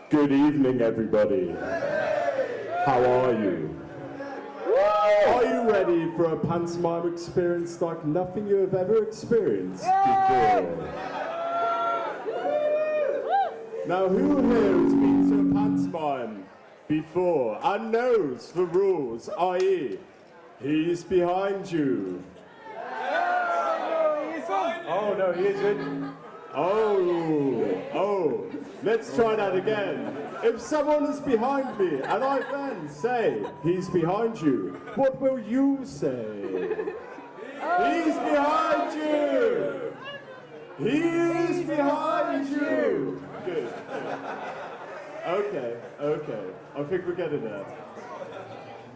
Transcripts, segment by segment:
Good evening, everybody. How are you? Are you ready for a pantomime experience like nothing you have ever experienced before? Now, who here has been to a pantomime before and knows the rules, i.e., he's behind you? Oh, no, he isn't. Oh, let's try that again. If someone is behind me and I then say, he's behind you, what will you say? He's behind you! He's behind you! Good. Okay. I think we're getting there.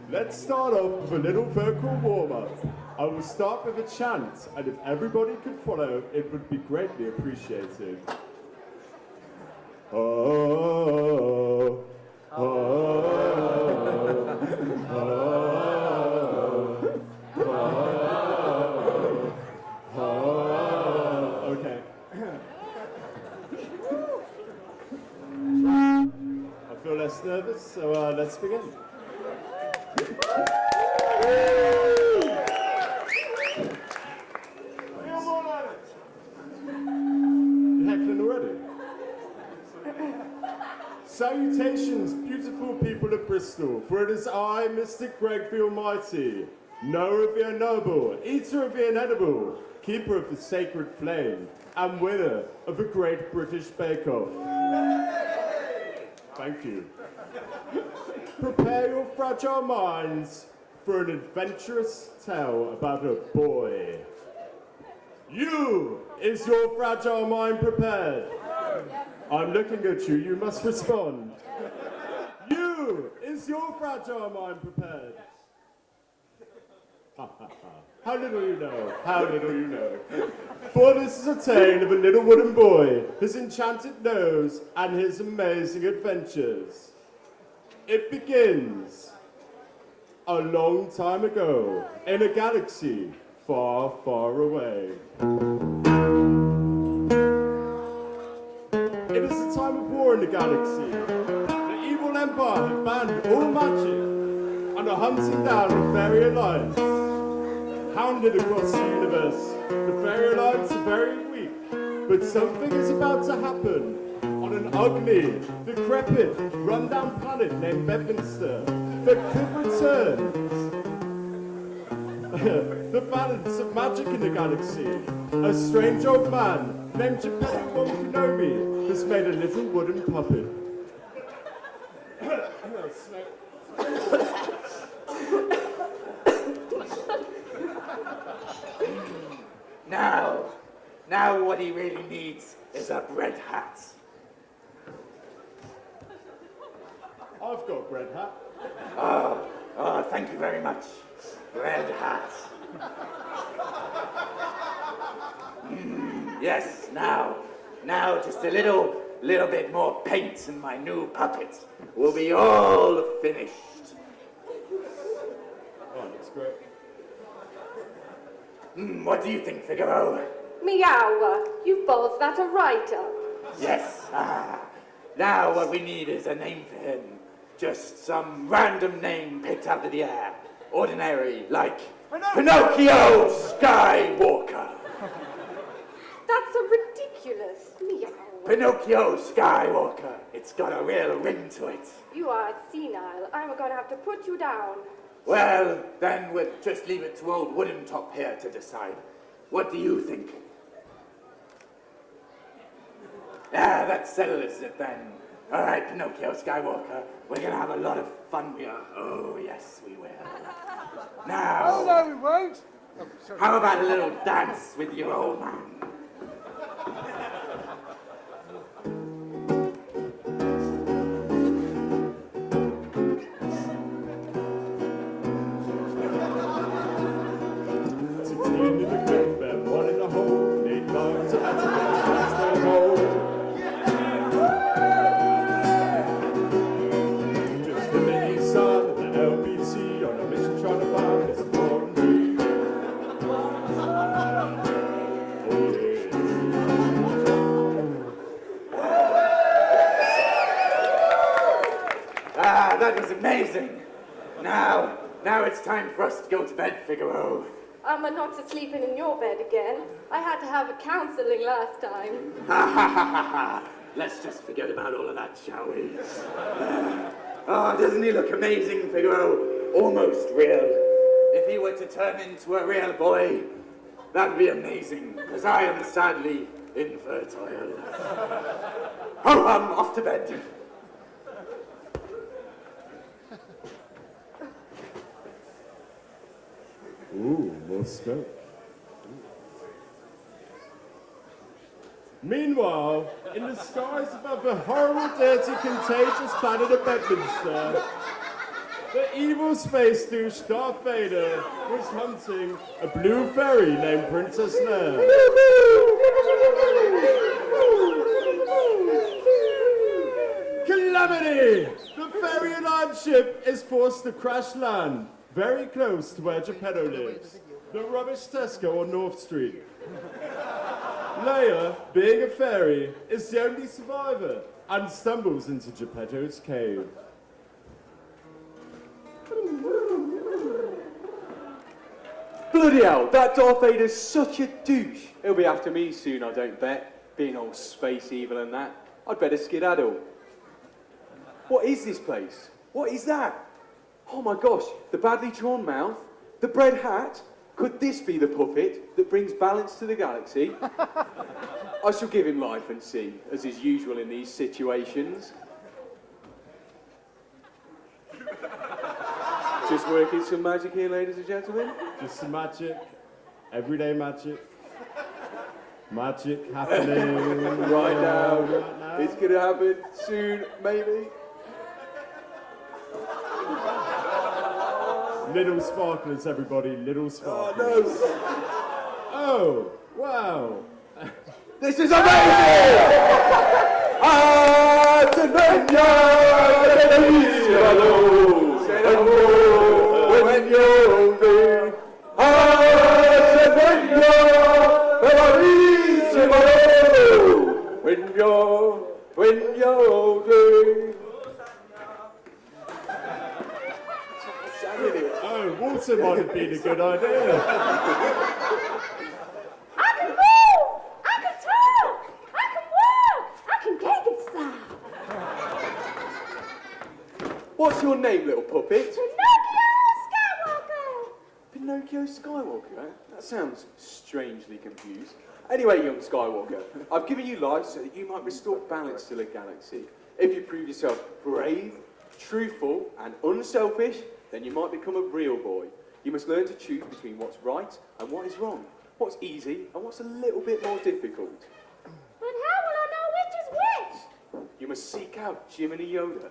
Let's start off with a little vocal warm-up. I will start with a chant, and if everybody could follow, it would be greatly appreciated. Oh, oh, oh, oh, oh. Okay. I feel less nervous, so let's begin. Salutations, beautiful people of Bristol, for it is I, Mr. Greg the Almighty, knower of the unknowable, eater of the inedible, keeper of the sacred flame, and winner of the Great British Bake Off. Thank you. Prepare your fragile minds for an adventurous tale about a boy. Is your fragile mind prepared? I'm looking at you, you must respond. Is your fragile mind prepared? How little you know, how little you know. For this is a tale of a little wooden boy, his enchanted nose, and his amazing adventures. It begins a long time ago, in a galaxy far, far away. It is a time of war in the galaxy. The evil empire have banned all magic and are hunting down the Fairy Alliance. Hounded across the universe, the Fairy Alliance are very weak, but something is about to happen on an ugly, decrepit, run-down planet named Bedminster that could return the balance of magic in the galaxy. A strange old man named Geppetto Kenobi has made a little wooden puppet. Now what he really needs is a bread hat. I've got bread hat. Oh, thank you very much. Bread hat. Yes, now just a little bit more paint and my new puppet will be all finished. Oh, that's great. What do you think, Figaro? Meow, you've balls that are right up. Yes. Now what we need is a name for him. Just some random name picked out of the air. Ordinary, like Pinocchio Skywalker. That's a ridiculous meow. Pinocchio Skywalker. It's got a real ring to it. You are senile. I'm going to have to put you down. Well, then we'll just leave it to old Wooden Top here to decide. What do you think? That settles it then. All right, Pinocchio Skywalker, we're going to have a lot of fun here. Oh, yes, we will. Now... Oh, no, we won't. Oh, how about a little dance with your old man? Oh, yeah. amazing. Now it's time for us to go to bed, Figaro. I'm not to sleeping in your bed again. I had to have a counseling last time. Let's just forget about all of that, shall we? Oh, doesn't he look amazing, Figaro? Almost real. If he were to turn into a real boy, that'd be amazing, because I am sadly infertile. Oh, I'm off to bed. Ooh, more smoke. Meanwhile, in the skies above the horrible, dirty, contagious planet of Bedminster, the evil space douche Darth Vader was hunting a blue fairy named Princess Leia. Calamity! The fairy alliance ship is forced to crash land very close to where Geppetto lives, the rubbish Tesco on North Street. Leia, being a fairy, is the only survivor and stumbles into Geppetto's cave. Bloody hell, that Darth Vader's such a douche. He'll be after me soon, I don't bet. Being all space evil and that. I'd better skedaddle. What is this place? What is that? Oh my gosh, the badly drawn mouth, the bread hat. Could this be the puppet that brings balance to the galaxy? I shall give him life and see, as is usual in these situations. Just working some magic here, ladies and gentlemen. Just some magic, everyday magic. Magic happening Right now. It's gonna happen soon, maybe. Little sparklers, everybody, little sparklers. Oh, wow. This is amazing! When you're Oh, water might have been a good idea. I can move! I can talk! I can walk! I can gag style! What's your name, little puppet? Pinocchio Skywalker! Pinocchio Skywalker, eh? That sounds strangely confused. Anyway, young Skywalker, I've given you life so that you might restore balance to the galaxy. If you prove yourself brave, truthful, and unselfish, then you might become a real boy. You must learn to choose between what's right and what is wrong, what's easy and what's a little bit more difficult. But how will I know which is which? You must seek out Jiminy Yoda,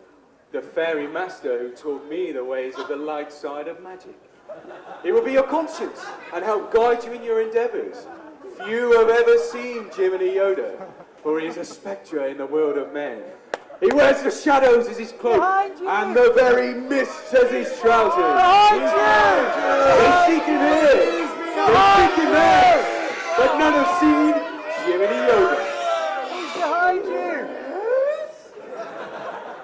the fairy master who taught me the ways of the light side of magic. He will be your conscience and help guide you in your endeavours. Few have ever seen Jiminy Yoda, for he is a spectre in the world of men. He wears the shadows as his cloak and the very mists as his trousers. They seek him here. They seek him there. But none have seen Jiminy Yoda. He's behind you!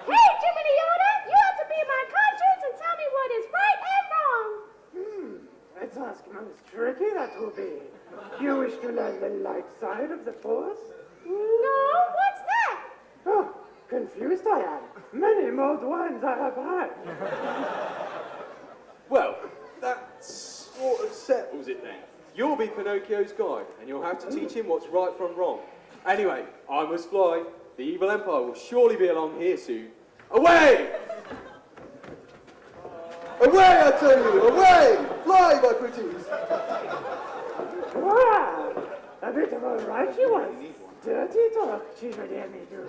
Hey, Jiminy Yoda! You have to be my conscience and tell me what is right and wrong! That task most tricky, that will be. You wish to learn the light side of the Force? No, what's that? Oh, confused I am. Many mulled wines I have had. Well, that sort of settles it then. You'll be Pinocchio's guide, and you'll have to teach him what's right from wrong. Anyway, I must fly. The evil empire will surely be along here soon. Away! Away, I tell you! Away! Fly, my pretties! Wow! A bit of a right she was. Dirty talk, she would hear me do.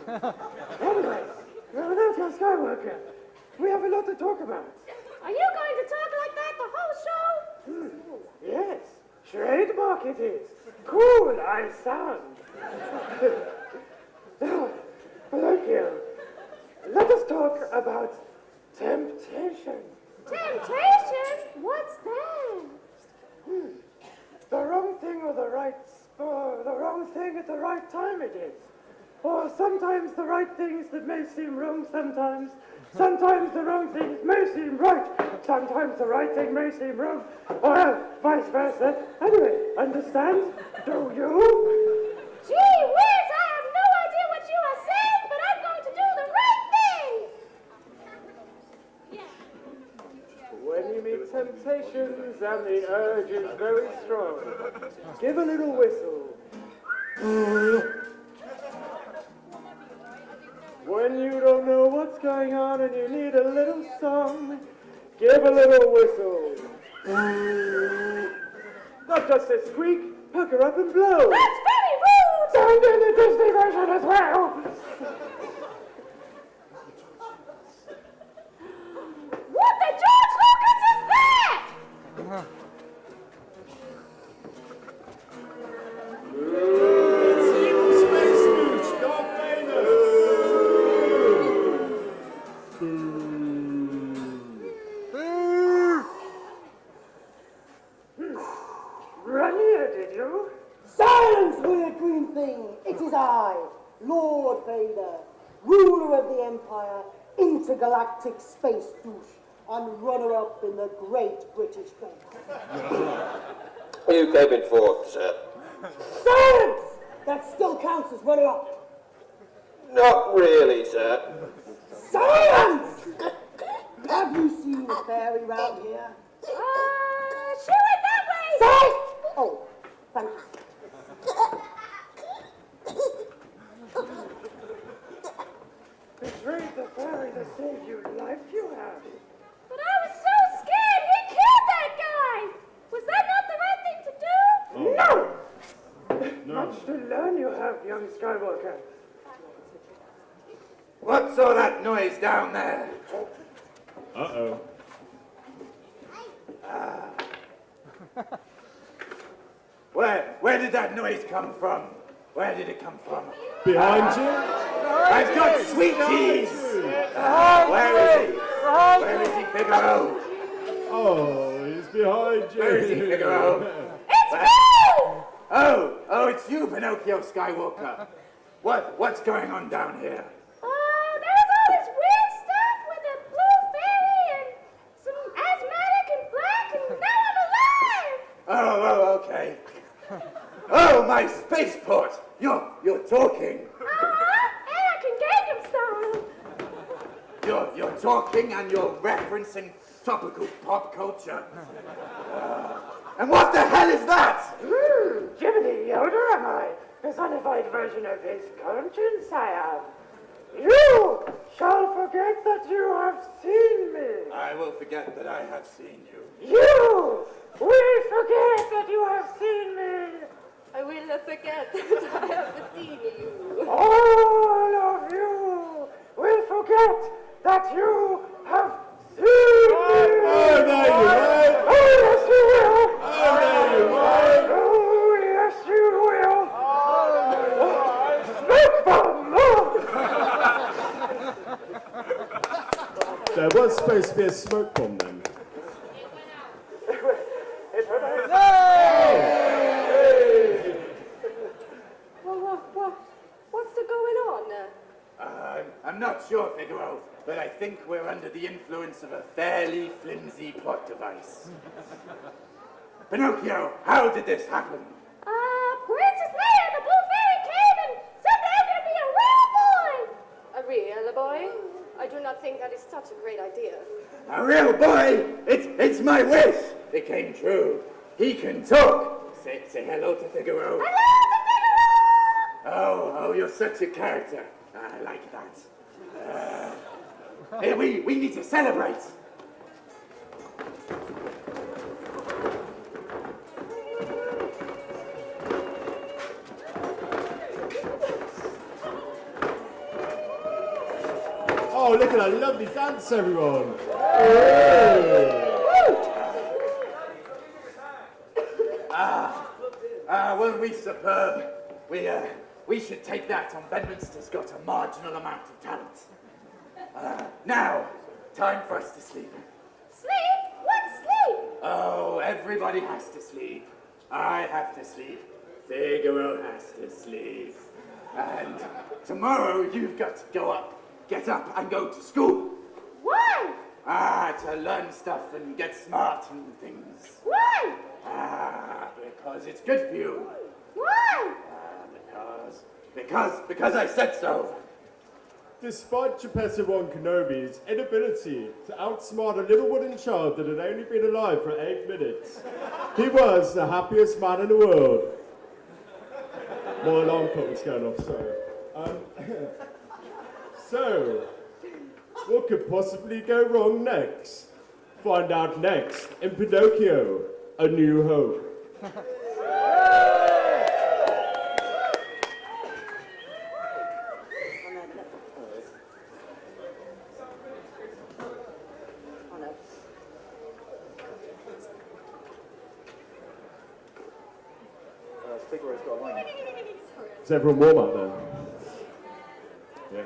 Anyway, Pinocchio Skywalker, we have a lot to talk about. Are you going to talk like that the whole show? Yes, trademark it is. Cool I sound. Now, Pinocchio, let us talk about temptation. Temptation? What's that? The wrong thing or the right the wrong thing at the right time it is. Or sometimes the right things that may seem wrong sometimes Sometimes the wrong things may seem right, sometimes the right thing may seem wrong, or vice versa. Anyway, understand? Do you? Gee whiz, I have no idea what you are saying, but I'm going to do the right thing! When you meet temptations and the urge is very strong, give a little whistle. When you don't know what's going on and you need a little song, give a little whistle. Not just a squeak, pucker up and blow. That's very rude! And in the Disney version as well. What the George Lucas is that? It's evil space gooch, Darth Vader! Run here, did you? Silence, weird green thing! It is I, Lord Vader, ruler of the Empire, intergalactic space douche, and runner-up in the Great British Bake. You came in fourth, sir. Silence! That still counts as runner-up. Not really, sir. Silence! Have you seen a fairy round here? Shoot it that way! Silence! Oh, thank you. Betrayed the fairy that saved you life, you have. But I was so scared he killed that guy! Was that not the right thing to do? No! Much to learn you have, young Skywalker. What's all that noise down there? Uh-oh. Where did that noise come from? Where did it come from? Behind you? I've got sweeties! Where is he? Where is he, Figaro? Oh, he's behind you. Where is he, Figaro? It's you! Oh, it's you, Pinocchio Skywalker. What's going on down here? There was all this weird stuff with a blue fairy and some asthmatic and black, and now I'm alive! Oh, okay. Oh, my spaceport! You're talking. And I can Gangnam Style. You're talking and you're referencing topical pop culture. And what the hell is that? Jiminy Yoda am I, personified version of his conscience I am. You shall forget that you have seen me. I will forget that I have seen you. You will forget that you have seen me. I will forget that I have seen you. All of you will forget that you have seen me. Oh, there you are. Oh, yes, you will. Oh, there you are. Oh, yes, you will. Smoke bomb. There was supposed to be a smoke bomb then. What's going on? I'm not sure, Figaro, but I think we're under the influence of a fairly flimsy plot device. Pinocchio, how did this happen? Princess Leia and the Blue Fairy came and said they're gonna be a real boy! A real boy? I do not think that is such a great idea. A real boy? It's my wish. It came true. He can talk. Say hello to Figaro. Hello to Figaro! Oh, you're such a character. I like that. Hey, we need to celebrate. Oh, look at that lovely dance, everyone. Weren't we superb? We should take that on Bedminster's got a marginal amount of talent. Now, time for us to sleep. Sleep? What's sleep? Oh, everybody has to sleep. I have to sleep. Figaro has to sleep. And tomorrow you've got to get up and go to school. To learn stuff and get smart and things. Why? Because it's good for you. Why? Because I said so. Despite Geppetto One Kenobi's inability to outsmart a little wooden child that had only been alive for 8 minutes, he was the happiest man in the world. My alarm clock was going off, sorry. So, what could possibly go wrong next? Find out next in Pinocchio, A New Hope. Figaro's got a line. Is everyone warm out there? Yeah.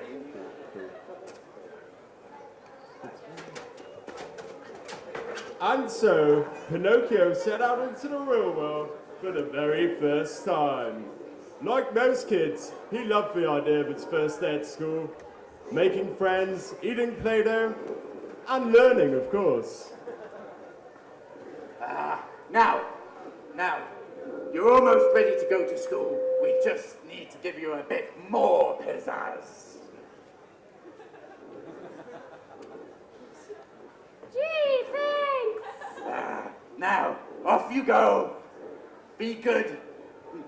And so, Pinocchio set out into the real world for the very first time. Like most kids, he loved the idea of his first day at school, making friends, eating Play-Doh, and learning, of course. Now, you're almost ready to go to school. We just need to give you a bit more pizzazz. Gee, thanks. Now, off you go. Be good,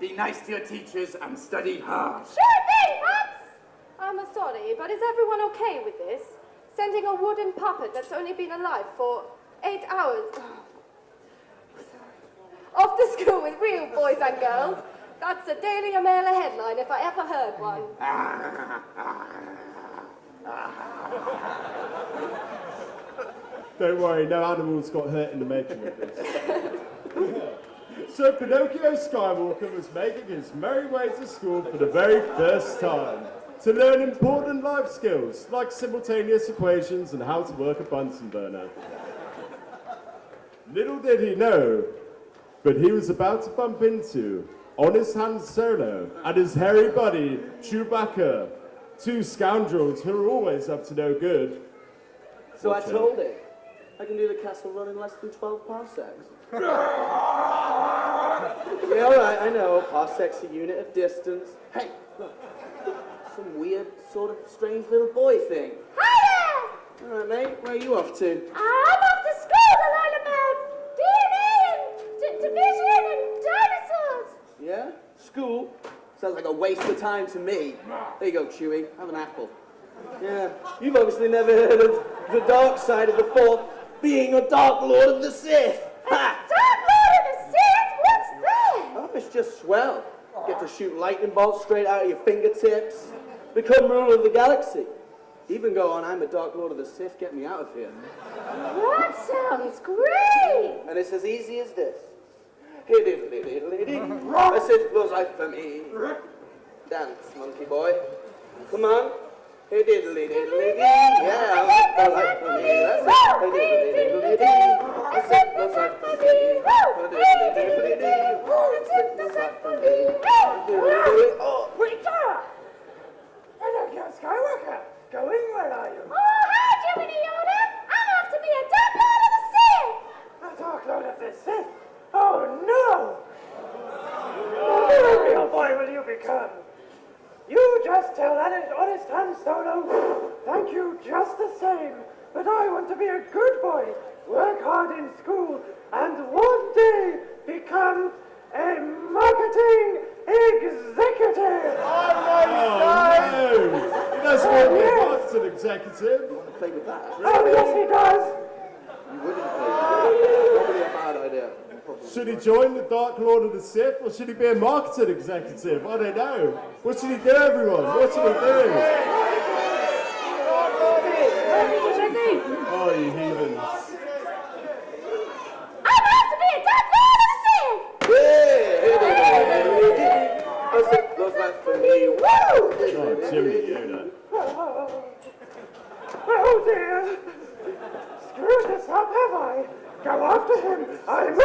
be nice to your teachers, and study hard. Sure thing, Pops. I'm sorry, but is everyone okay with this? Sending a wooden puppet that's only been alive for 8 hours off to school with real boys and girls? That's a Daily Mail headline if I ever heard one. Don't worry, no animals got hurt in the making of this. So Pinocchio Skywalker was making his merry way to school for the very first time to learn important life skills like simultaneous equations and how to work a Bunsen burner. Little did he know, but he was about to bump into Honest Han Solo and his hairy buddy Chewbacca, two scoundrels who are always up to no good. So I told him I can do the castle run in less than 12 parsecs. Yeah, alright, I know. Parsec's a unit of distance. Hey, look. Some weird, sort of strange little boy thing. Hi there! Alright, mate, where are you off to? I'm off to school to learn about DNA and division and dinosaurs. Yeah? School? Sounds like a waste of time to me. There you go, Chewie. Have an apple. Yeah, you've obviously never heard of the dark side of the Force being a Dark Lord of the Sith. Ha! Dark Lord of the Sith? What's that? Oh, it's just swell. Get to shoot lightning bolts straight out of your fingertips. Become ruler of the galaxy. Even go on, I'm a Dark Lord of the Sith, get me out of here. That sounds great. And it's as easy as this. A Sith blows life for me. Dance, monkey boy. Come on. Yeah, blows life for me. That's it. A Sith blows life for me. Oh, Preacher! Pinocchio Skywalker, going where are you? Oh, hi, Jiminy Yoda. I'm off to be a Dark Lord of the Sith. A Dark Lord of the Sith? Oh, no! What a real boy will you become? You just tell that honest Han Solo, thank you just the same, but I want to be a good boy, work hard in school, and one day become a marketing executive! Oh no! He doesn't want to be a marketing executive. You want to play with that? Oh, yes, he does! You wouldn't play with that. Probably a bad idea. Should he join the Dark Lord of the Sith, or should he be a marketing executive? I don't know. What should he do, everyone? What should he do? Oh, you heathens. I'm off to be a Dark Lord of the Sith. A Sith blows life for me. Woo! Oh, Jimmy Yoda. Oh dear! Screwed this up, have I? Go after him! I must!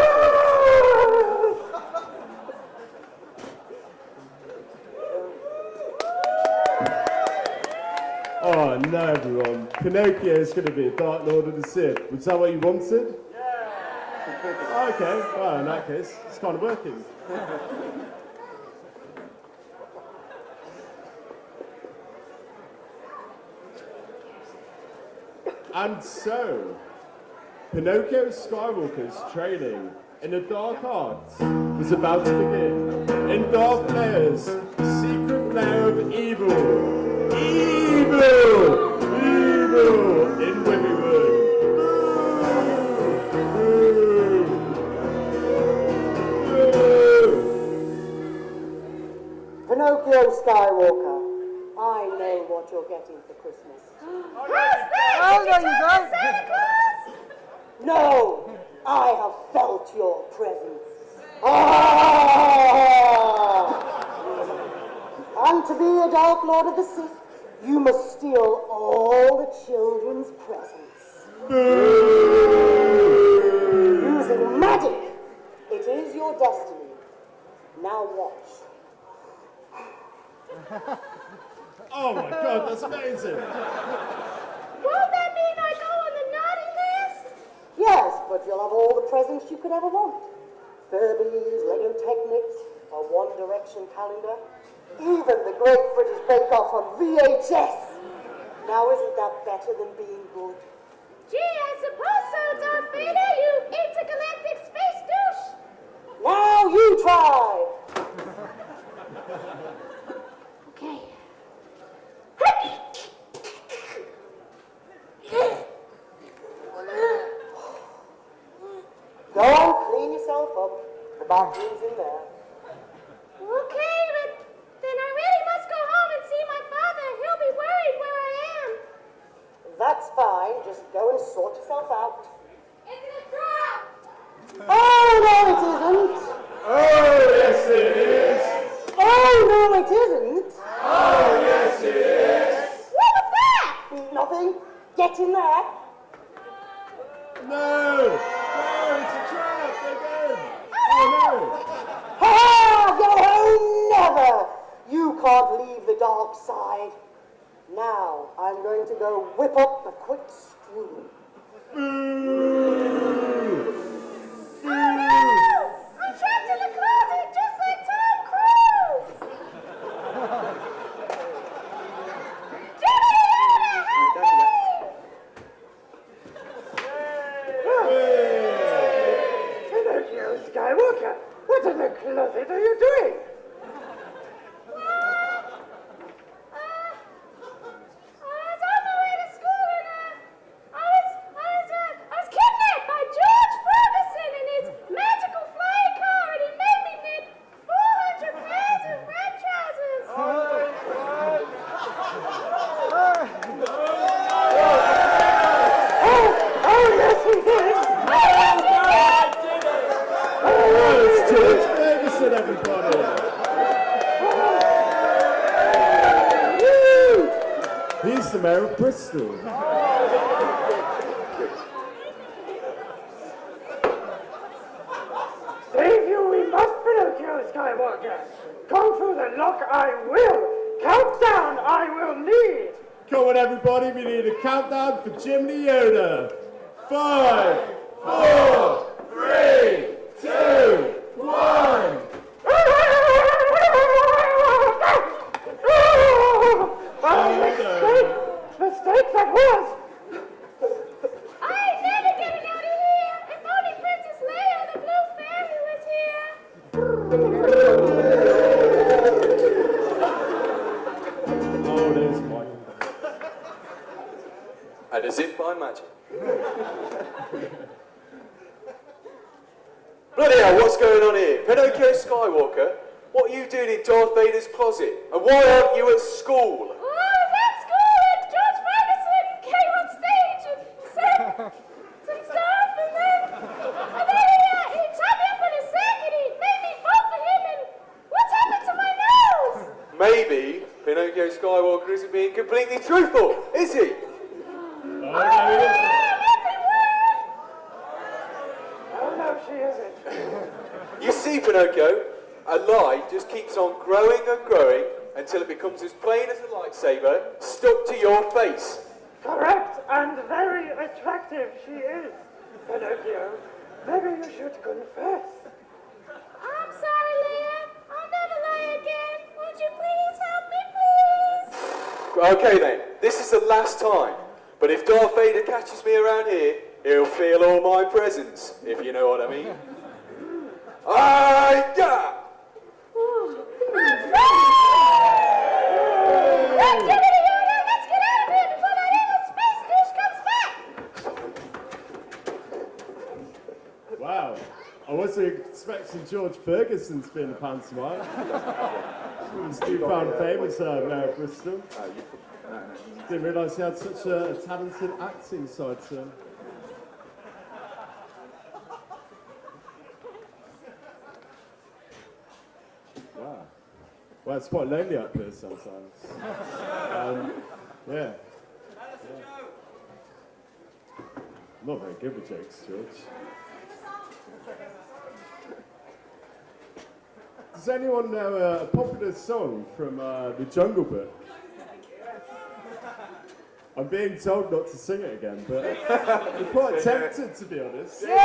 Oh no, everyone. Pinocchio is going to be a Dark Lord of the Sith. Was that what you wanted? Yeah! Okay, well, in that case, it's kind of working. And so, Pinocchio Skywalker's training in the dark arts was about to begin. In Darth Vader's secret lair of evil. Evil! Evil! In Wibbywood. Pinocchio Skywalker, I know what you're getting for Christmas. How's that? Oh, Did no, you you tell don't. Santa Claus? No, I have felt your presence. And to be a Dark Lord of the Sith, you must steal all the children's presents. Using magic, it is your destiny. Now watch. Oh my god, that's amazing! Won't that mean I go on the naughty list? Yes, but you'll have all the presents you could ever want. Furbies, Lego Technics, a One Direction calendar, even the Great British Bake Off on VHS. Now isn't that better than being good? Gee, I suppose so, Darth Vader, you intergalactic space douche. Now you try! Okay. Go on, clean yourself up. The bathroom's in there. Okay, but then I really must go home and see my father. He'll be worried where I am. That's fine, just go and sort yourself out. It's in a trap. Oh, no, it isn't! Oh, yes it is! Oh, no, it isn't! Oh, yes it is! What was that? Nothing. Get in there. No! No, it's a trap! Again! Oh Ha! Go home, never! You can't leave the dark side. Now, I'm going to go whip up the quick stream. Oh no! I'm trapped in the closet just like Tom Cruise! Jimmy, help me! Pinocchio Skywalker, what in the closet are you doing? I was on my way to school and I was kidnapped by George Ferguson and his magical flying car, and he made me knit 400 pairs of red trousers. Oh, yes, he did. no! It's George Ferguson, everybody! He's the mayor of Bristol. Save you we must, Pinocchio Skywalker. Come through the lock I will. Count down I will lead. Come on, everybody, we need a countdown for Jiminy Yoda. 5, 4, 3, 2, 1. Mistake that was. I ain't never getting out of here! If only Princess Leia, the blue fairy, was here! Oh, there's Mike. And as if by magic. Bloody hell, what's going on here? Pinocchio Skywalker, what are you doing in Darth Vader's closet? And why aren't you at school? Oh, I was at school and George Ferguson came on stage and said some stuff and then he tied me up in a sack and he made me vote for him and what's happened to my nose? Maybe Pinocchio Skywalker isn't being completely truthful, is he? Oh, no, he isn't. Oh, no, she isn't. You see, Pinocchio, a lie just keeps on growing and growing until it becomes as plain as a lightsaber stuck to your face. Correct, and very attractive she is. Pinocchio, maybe you should confess. I'm sorry, Leia. I'll never lie again. Would you please help me, please? Okay then, this is the last time. But if Darth Vader catches me around here, he'll feel all my presents, if you know what I mean. Aye-ya! I'm free! Let's get it, Yoda! Let's get out of here before that evil space douche comes back! Wow. I wasn't expecting George Ferguson to be in the pantomime. He's newfound famous now at Bristol. Didn't realise he had such a talented acting side to him. Wow. Well, it's quite lonely up here sometimes. Yeah. Not very good with jokes, George. Does anyone know a popular song from The Jungle Book? I'm being told not to sing it again, but I'm quite tempted, to be honest. Sing it!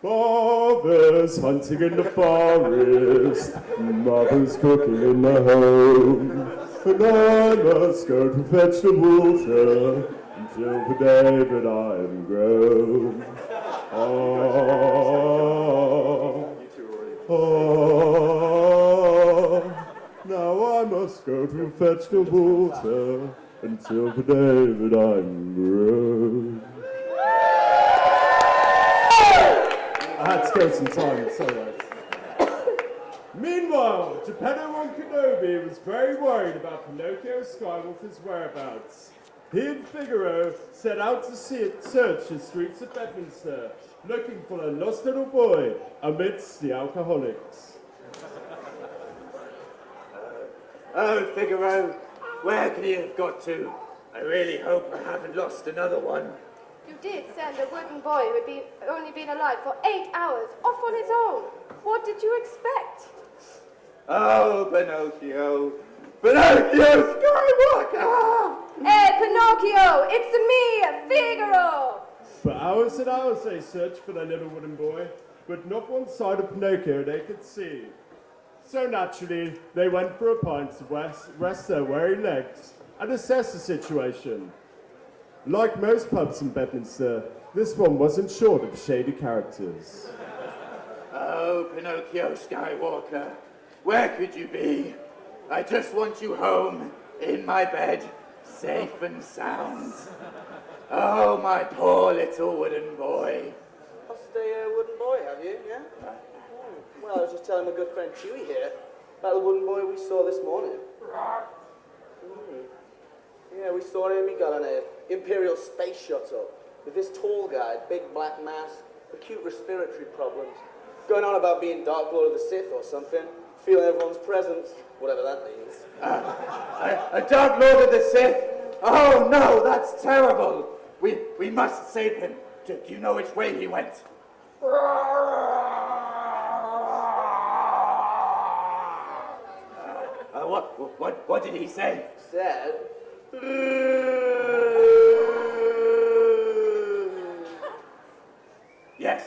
Father's hunting in the forest, mother's cooking in the home, and I must go to fetch the water until the day that I am grown. Now I must go to fetch the water until the day that I'm grown. I had to kill some time, sorry. Meanwhile, Geppetto and Kenobi was very worried about Pinocchio Skywalker's whereabouts. He and Figaro set out to search the streets of Bedminster, looking for a lost little boy amidst the alcoholics. Oh, Figaro, where could he have got to? I really hope I haven't lost another one. You did send a wooden boy who had only been alive for 8 hours off on his own. What did you expect? Oh, Pinocchio. Pinocchio Skywalker! Hey, Pinocchio, it's me, Figaro! For hours and hours they searched for their little wooden boy, but not one side of Pinocchio they could see. So naturally, they went for a pint to rest their weary legs and assess the situation. Like most pubs in Bedminster, this one wasn't short of shady characters. Oh, Pinocchio Skywalker, where could you be? I just want you home, in my bed, safe and sound. Oh, my poor little wooden boy. Lost a wooden boy, have you? Yeah? Well, I was just telling my good friend Chewie here about the wooden boy we saw this morning. Yeah, we saw him. He got on an Imperial space shuttle with this tall guy, big black mask, acute respiratory problems, going on about being Dark Lord of the Sith or something, feeling everyone's presence, whatever that means. A Dark Lord of the Sith? Oh no, that's terrible. We must save him. Do you know which way he went? What did he say? Said... Yes,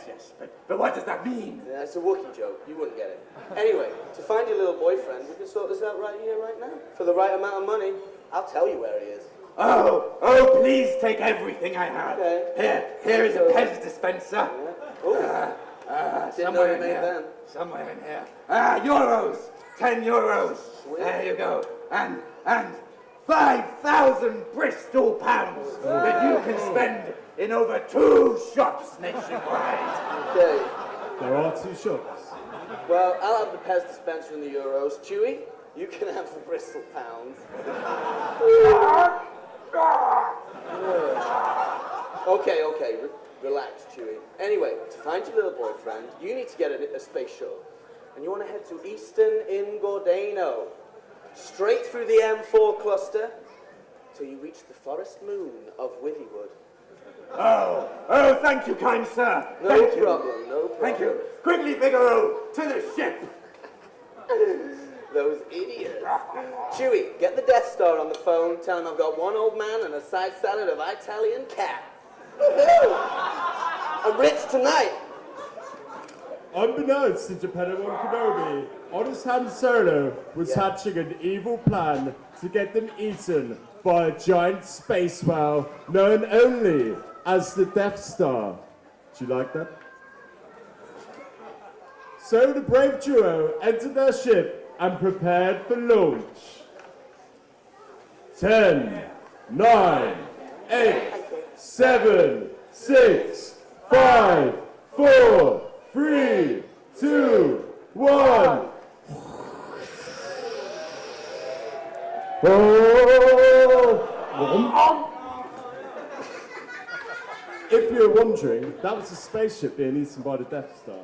but what does that mean? Yeah, it's a Wookiee joke. You wouldn't get it. Anyway, to find your little boyfriend, we can sort this out right here, right now. For the right amount of money, I'll tell you where he is. Oh, please take everything I have. Okay. Here is a Pez dispenser. Yeah. Didn't know you made them. Somewhere in here. Euros. 10 euros. Sweet. There you go. And 5,000 Bristol pounds that you can spend in over 2 shops nationwide. Okay. There are 2 shops. Well, I'll have the Pez dispenser and the euros. Chewie, you can have the Bristol pounds. Okay. Relax, Chewie. Anyway, to find your little boyfriend, you need to get a space shuttle. And you want to head to Easton in Gordano. Straight through the M4 cluster till you reach the forest moon of Withywood. Oh, thank you, kind sir. No Thank you. problem, no problem. Thank you. Quickly, Figaro, to the ship. Those idiots. Chewie, get the Death Star on the phone. Tell him I've got one old man and a side salad of Italian cat. Woohoo! I'm rich tonight. Unbeknownst to Geppetto and Kenobi, honest Han Solo was hatching an evil plan to get them eaten by a giant space whale known only as the Death Star. Do you like that? So the brave duo entered their ship and prepared for launch. 10, 9, 8, 7, 6, 5, 4, 3, 2, 1. If you're wondering, that was a spaceship being eaten by the Death Star.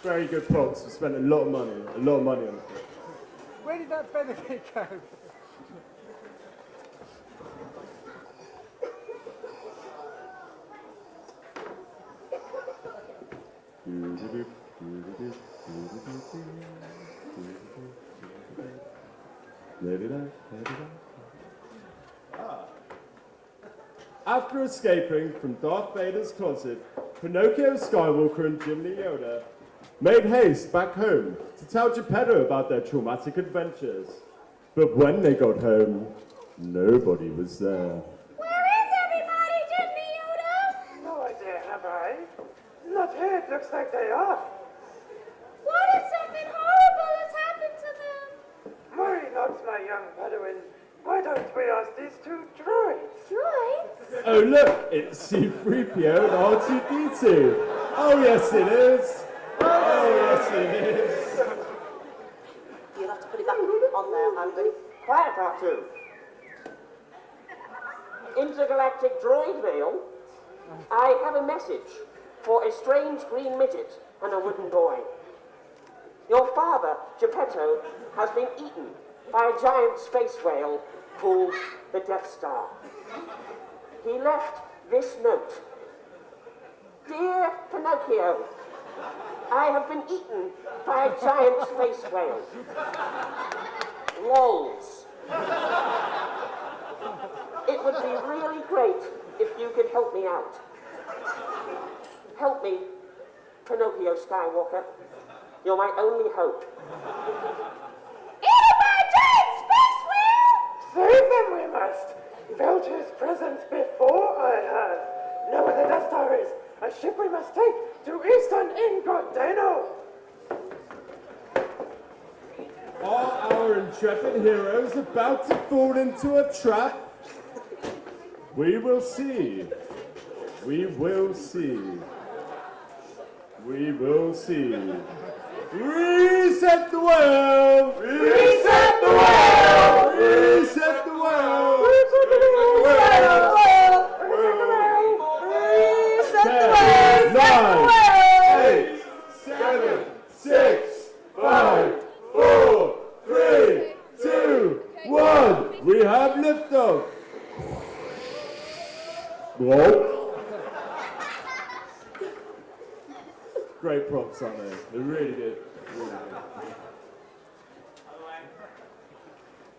Very good props. We spent a lot of money on it. Where did that benefit go? After escaping from Darth Vader's closet, Pinocchio Skywalker and Jiminy Yoda made haste back home to tell Geppetto about their traumatic adventures. But when they got home, nobody was there. Where is everybody, Jimmy Yoda? No idea, have I? Not here, it looks like they are. What if something horrible has happened to them? Worry not, my young Padawan. Why don't we ask these two droids? Droids? Oh look, it's C-3PO and R2-D2. Oh yes it is. Oh yes it is. You'll have to put it back on there, Andy. Quiet, R2. Intergalactic droid mail. I have a message for a strange green midget and a wooden boy. Your father, Geppetto, has been eaten by a giant space whale called the Death Star. He left this note. Dear Pinocchio, I have been eaten by a giant space whale. Lols. It would be really great if you could help me out. Help me, Pinocchio Skywalker. You're my only hope. Eaten by a giant space whale? Save them we must. Felt his presence before I have. Know where the Death Star is. A ship we must take to Eastern Ingodano. Are our intrepid heroes about to fall into a trap? We will see. We will see. We will see. Reset the world! Reset the world! Reset the world! Reset the world! Reset the world! 9, 8, 7, 6, 5, 4, 3, 2, 1. We have liftoff. Whoa. Great props, aren't they? They really did. Really did.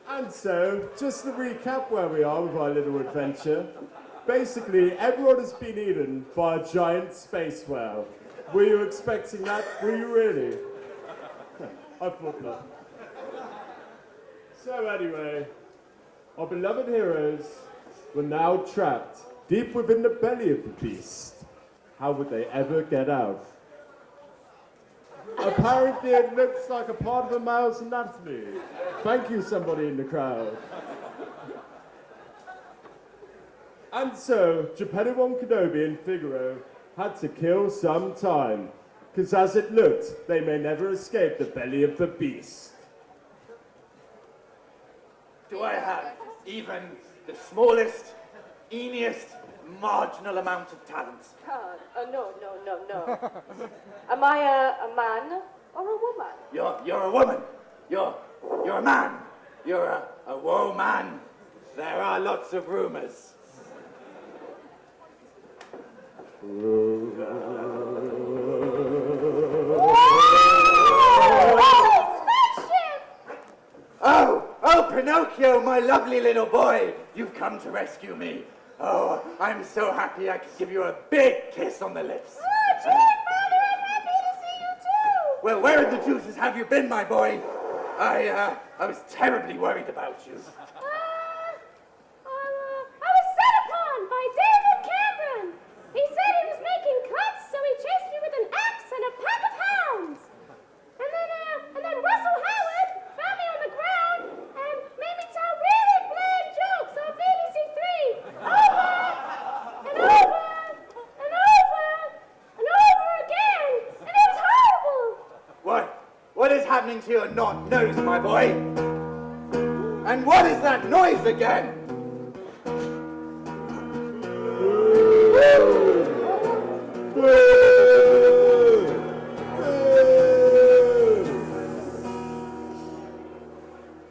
And so, just to recap where we are with our little adventure. Basically, everyone has been eaten by a giant space whale. Were you expecting that? Were you really? I thought not. So anyway, our beloved heroes were now trapped deep within the belly of the beast. How would they ever get out? Apparently it looks like a part of a mouse anatomy. Thank you, somebody in the crowd. And so, Geppetto and Kenobi and Figaro had to kill some time, because as it looked, they may never escape the belly of the beast. Do I have even the smallest, eeniest, marginal amount of talent? No. Am I a man or a woman? You're a woman. You're a man. You're a woe man. There are lots of rumors. Oh, Pinocchio, my lovely little boy. You've come to rescue me. Oh, I'm so happy I could give you a big kiss on the lips. Oh, Julie, Father, I'm happy to see you too. Well, where in the deuces have you been, my boy? I was terribly worried about you. I was set upon by David Cameron. He said he was making cuts, so he chased me with an axe and a pack of hounds. And then Russell Howard found me on the ground and made me tell really bland jokes on BBC Three, over and over and over and over again, and it was horrible. What is happening to your nose, my boy? And what is that noise again?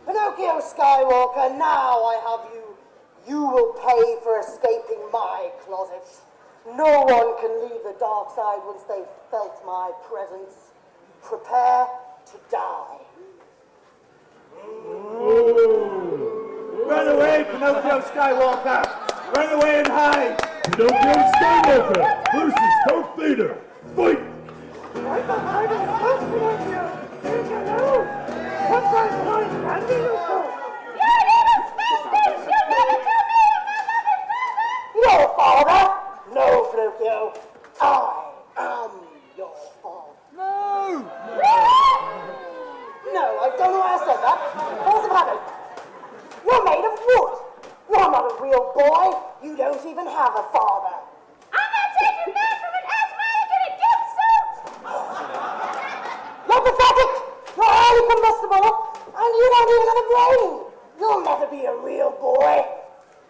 Pinocchio Skywalker, now I have you. You will pay for escaping my closet. No one can leave the dark side once they've felt my presence. Prepare to die. Run away, Pinocchio Skywalker! Run away and hide! Pinocchio Skywalker versus Darth Vader. Fight! Right behind us, first Pinocchio! Take a look! What kind of noise can be useful? You're evil spasters! You'll never kill me and my loving father! Your father? No, Pinocchio. I am your father. No, I don't know why I said that. Force of habit. You're made of wood. You're not a real boy. You don't even have a father. I'm not taking that from an asthmatic in a gift suit! You're pathetic. You're highly combustible. And you don't even have a brain. You'll never be a real boy.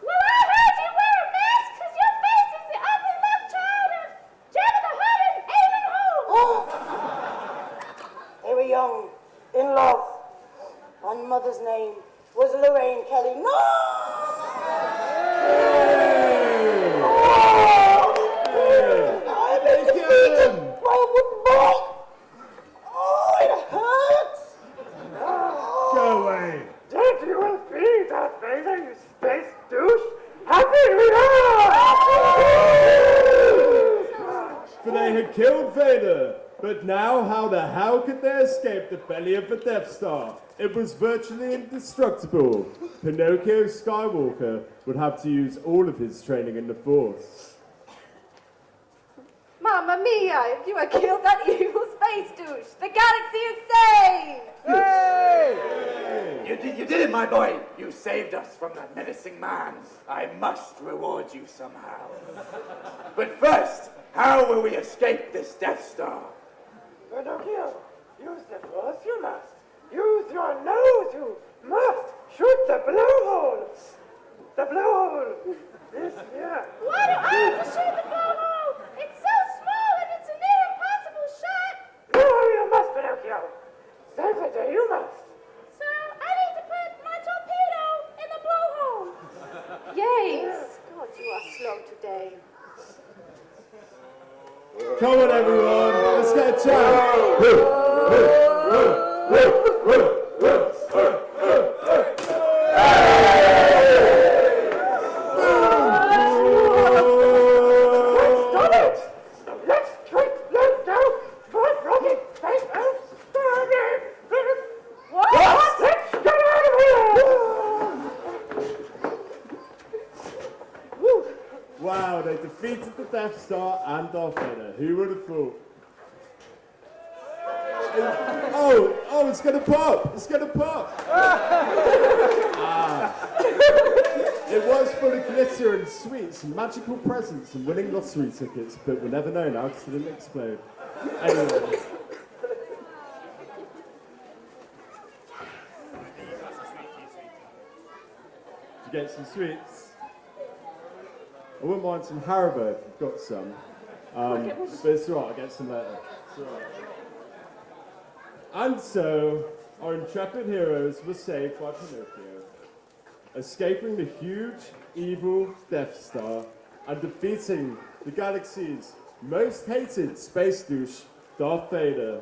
Well, I heard you wear a mask because your face is the ugly love child of Jabba the Hutt and Eamon Holmes! They were young, in love. My mother's name was Lorraine Kelly. No! I've been defeated by a wooden boy. Oh, it hurts. Go away. Dead you will be, Darth Vader, you space douche! Happy we are! For they had killed Vader. But now, how the hell could they escape the belly of the Death Star? It was virtually indestructible. Pinocchio Skywalker would have to use all of his training in the Force. Mamma mia, you have killed that evil space douche. The galaxy is saved! You did it, my boy. You saved us from that menacing man. I must reward you somehow. But first, how will we escape this Death Star? Pinocchio, use the force you must. Use your nose you must. Shoot the blowhole. The blowhole. This here. Why do I have to shoot the blowhole? It's so small and it's a near impossible shot! No, you must, Pinocchio. Save the day you must. So I need to put my torpedo in the blowhole. Yes. God, you are slow today. Come on, everyone. Let's get a chant. Stop it! Let's straight let down my rocket space and start it! What? Let's get out of here! Wow, they defeated the Death Star and Darth Vader. Who would have thought? Oh, it's gonna pop! It's gonna pop! It was full of glitter and sweets and magical presents and winning lottery tickets, but we'll never know now because it didn't explode. Anyway. Did you get some sweets? I wouldn't mind some Haribo if you've got some. But it's alright, I'll get some later. It's alright. And so, our intrepid heroes were saved by Pinocchio, escaping the huge, evil Death Star and defeating the galaxy's most hated space douche, Darth Vader.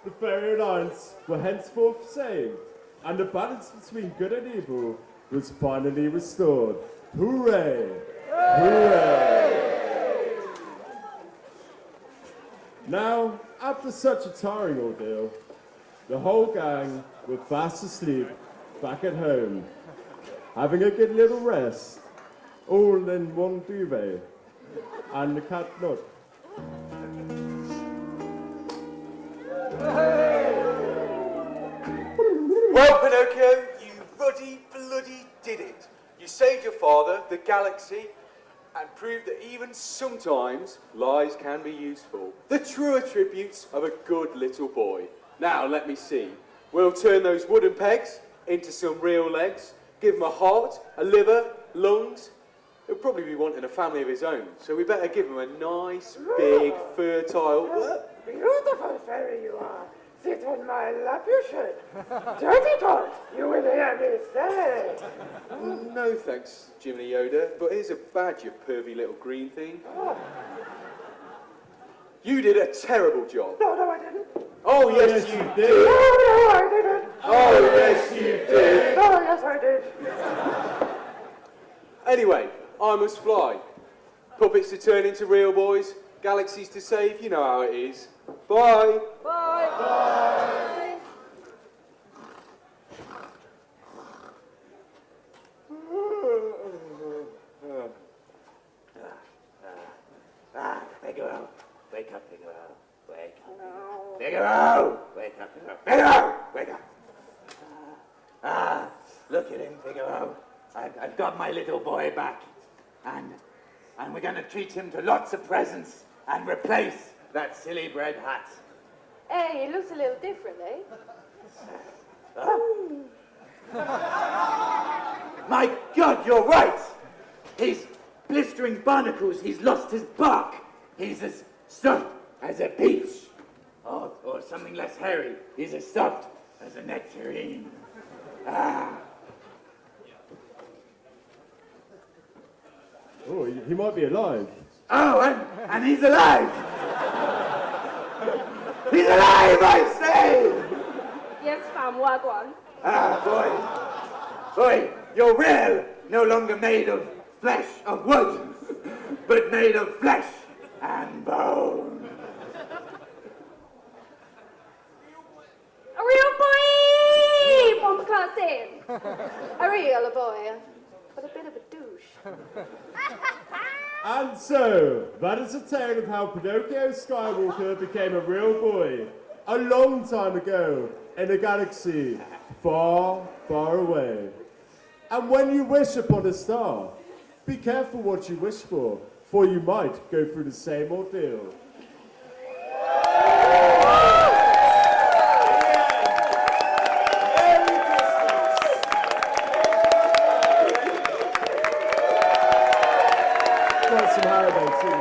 The Fairy Alliance were henceforth saved, and the balance between good and evil was finally restored. Hooray! Hooray! Now, after such a tiring ordeal, the whole gang were fast asleep back at home, having a good little rest, all in one duvet, and the cat nut. Well, Pinocchio, you ruddy bloody did it. You saved your father, the galaxy, and proved that even sometimes lies can be useful. The true attributes of a good little boy. Now, let me see. We'll turn those wooden pegs into some real legs, give him a heart, a liver, lungs. He'll probably be wanting a family of his own, so we better give him a nice, big, fertile... Beautiful fairy you are. Sit on my lap, you should. Dirty tot, you will hear me say. No thanks, Jiminy Yoda, but here's a badge, you pervy little green thing. Oh. You did a terrible job. No, I didn't. Oh, yes, you did. No, I didn't. Oh, yes, you did. Oh, yes, I did. Anyway, I must fly. Puppets to turn into real boys, galaxies to save, you know how it is. Bye. Bye. Bye. Figaro, wake up, Figaro, wake up. No. Figaro, wake up, Figaro. Figaro, wake up. Look at him, Figaro. I've got my little boy back, and we're going to treat him to lots of presents and replace that silly bread hat. Hey, he looks a little different, eh? My God, you're right! He's blistering barnacles, he's lost his bark. He's as stuffed as a peach. Or something less hairy, he's as stuffed as a nectarine. Oh, he might be alive. Oh, and he's alive! He's alive, I say! Yes, fam, wagwan. Boy, you're real! No longer made of flesh of wood, but made of flesh and bone. A real boy! Mom can't say him. A real boy, but a bit of a douche. And so, that is a tale of how Pinocchio Skywalker became a real boy a long time ago in a galaxy far, far away. And when you wish upon a star, be careful what you wish for you might go through the same ordeal. Some Haribo too.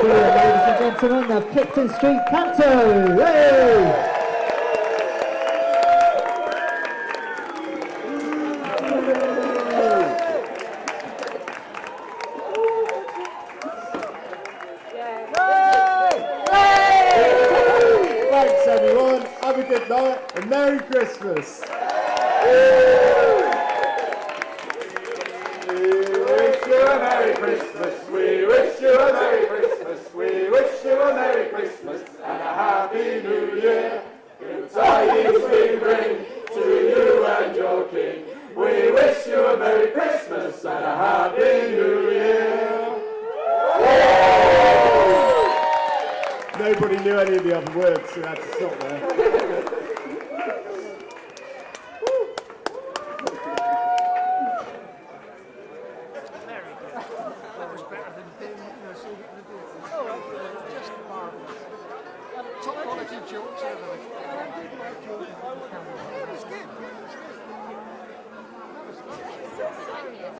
Ladies and gentlemen, the Picton Street Canto. Hey! Thanks everyone, have a good night and Merry Christmas. Merry Christmas, we wish you a Merry Christmas, we wish you a Merry Christmas and a Happy New Year. Good tidings we bring to you and your King. We wish you a Merry Christmas and a Happy New Year. Nobody knew any of the other words, so we had to stop there. Top quality jokes over the